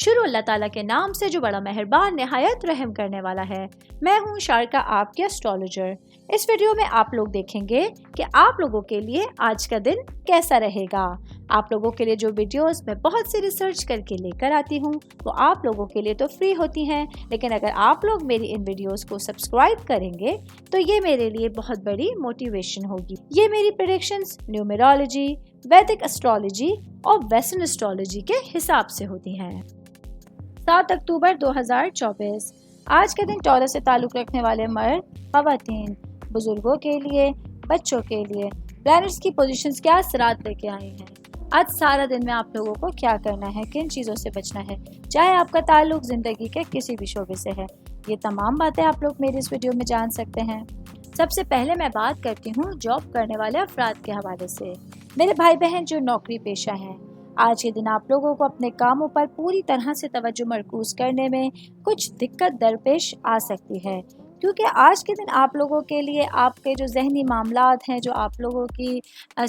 شروع اللہ تعالیٰ کے نام سے جو بڑا مہربان نہایت رحم کرنے والا ہے۔ میں ہوں شارکا، آپ کے اسٹرالوجر۔ اس ویڈیو میں آپ لوگ دیکھیں گے کہ آپ لوگوں کے لیے آج کا دن کیسا رہے گا۔ آپ لوگوں کے لیے جو ویڈیوز میں بہت سی ریسرچ کر کے لے کر آتی ہوں وہ آپ لوگوں کے لیے تو فری ہوتی ہیں، لیکن اگر آپ لوگ میری ان ویڈیوز کو سبسکرائب کریں گے تو یہ میرے لیے بہت بڑی موٹیویشن ہوگی۔ یہ میری پریڈکشنز نیومرولوجی، ویدک اسٹرالوجی اور ویسٹرن اسٹرالوجی کے حساب سے ہوتی ہیں۔ 7 اکتوبر 2024 آج کا دن ٹورس سے تعلق رکھنے والے مرد، خواتین، بزرگوں کے لیے، بچوں کے لیے پلانٹس کی پوزیشنز کیا اثرات لے کے آئی ہیں۔ آج سارا دن میں آپ لوگوں کو کیا کرنا ہے، کن چیزوں سے بچنا ہے، چاہے آپ کا تعلق زندگی کے کسی بھی شعبے سے ہے، یہ تمام باتیں آپ لوگ میری اس ویڈیو میں جان سکتے ہیں۔ سب سے پہلے میں بات کرتی ہوں جاب کرنے والے افراد کے حوالے سے۔ میرے بھائی بہن جو نوکری پیشہ ہیں، آج کے دن آپ لوگوں کو اپنے کاموں پر پوری طرح سے توجہ مرکوز کرنے میں کچھ دقت درپیش آ سکتی ہے، کیونکہ آج کے دن آپ لوگوں کے لیے آپ کے جو ذہنی معاملات ہیں، جو آپ لوگوں کی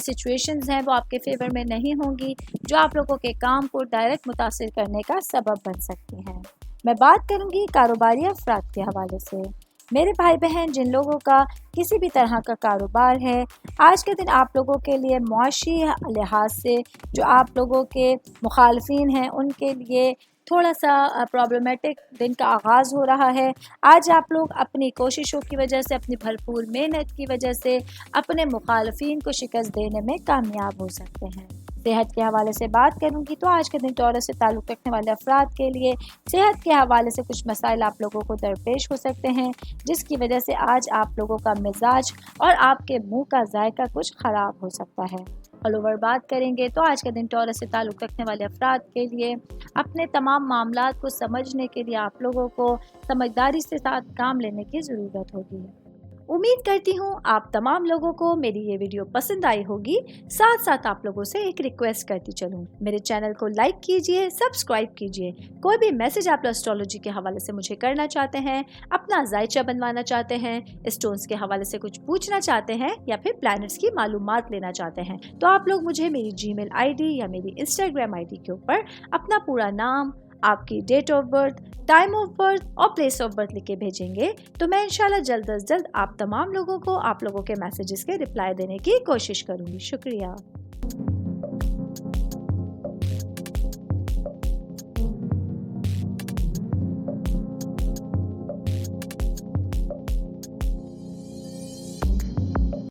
سچویشنز ہیں، وہ آپ کے فیور میں نہیں ہوں گی، جو آپ لوگوں کے کام کو ڈائریکٹ متاثر کرنے کا سبب بن سکتی ہیں۔ میں بات کروں گی کاروباری افراد کے حوالے سے۔ میرے بھائی بہن جن لوگوں کا کسی بھی طرح کا کاروبار ہے، آج کے دن آپ لوگوں کے لیے معاشی لحاظ سے جو آپ لوگوں کے مخالفین ہیں ان کے لیے تھوڑا سا پرابلمیٹک دن کا آغاز ہو رہا ہے۔ آج آپ لوگ اپنی کوششوں کی وجہ سے، اپنی بھرپور محنت کی وجہ سے اپنے مخالفین کو شکست دینے میں کامیاب ہو سکتے ہیں۔ صحت کے حوالے سے بات کروں گی تو آج کے دن ٹورس سے تعلق رکھنے والے افراد کے لیے صحت کے حوالے سے کچھ مسائل آپ لوگوں کو درپیش ہو سکتے ہیں، جس کی وجہ سے آج آپ لوگوں کا مزاج اور آپ کے منہ کا ذائقہ کچھ خراب ہو سکتا ہے۔ آل اوور بات کریں گے تو آج کے دن ٹورس سے تعلق رکھنے والے افراد کے لیے اپنے تمام معاملات کو سمجھنے کے لیے آپ لوگوں کو سمجھداری سے ساتھ کام لینے کی ضرورت ہوگی۔ امید کرتی ہوں آپ تمام لوگوں کو میری یہ ویڈیو پسند آئی ہوگی۔ ساتھ ساتھ آپ لوگوں سے ایک ریکویسٹ کرتی چلوں، میرے چینل کو لائک کیجئے، سبسکرائب کیجئے۔ کوئی بھی میسج آپ اسٹرالوجی کے حوالے سے مجھے کرنا چاہتے ہیں، اپنا ذائچہ بنوانا چاہتے ہیں، اسٹونز کے حوالے سے کچھ پوچھنا چاہتے ہیں یا پھر پلانٹس کی معلومات لینا چاہتے ہیں، تو آپ لوگ مجھے میری جی میل آئی ڈی یا میری انسٹاگرام آئی ڈی کے اوپر اپنا پورا نام، آپ کی date of birth, time of birth اور پلیس آف برتھ لکھ کے بھیجیں گے تو میں انشاءاللہ جلد از جلد آپ تمام لوگوں کو آپ لوگوں کے میسیجز کے رپلائی دینے کی کوشش کروں گی۔ شکریہ۔